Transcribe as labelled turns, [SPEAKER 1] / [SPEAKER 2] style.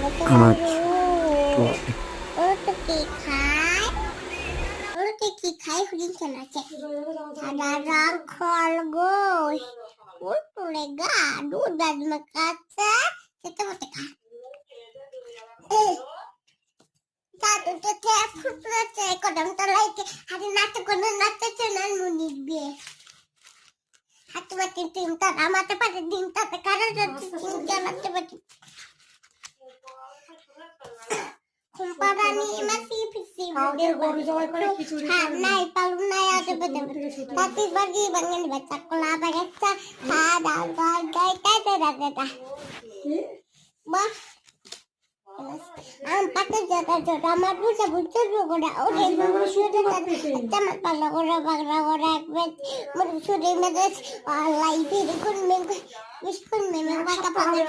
[SPEAKER 1] আচ্ছা তো
[SPEAKER 2] ওটা কি খায়? ওটা কি খায়? শুনিছে না? সাদা রং খরগোশ উড়ে গা দুধ মাখাচ্ছে সেটা মতে খা তাতে ফুটছে কদম তলাইতে হাতে নাচে কোনো নাচছে না মুনির বিয়ে হাতে মাটি তিন তার আমাতে পারে দিন তাতে কারো যাচ্ছে চিন্তা নাচতে পারি কুম্পারানি মাসি ফিসি
[SPEAKER 3] কালকে গরু জবাই করে খিচুড়ি
[SPEAKER 2] নাই পালু নাই আদে বদে তাতে বাগি বাঙালি বাচ্চা কোলা বাচ্চা সাদা গায় কাটে দাদা বাহ আম পাতে যেটা যেটা আমার বুঝে বুঝতে গোড়া ওরে শুধু তেমন পালা গোড়া বাগড়া গোড়া একবার মোর শুধু মেজাজ লাইফে কোন মেন বিস্কুট মেন বাকা পাতে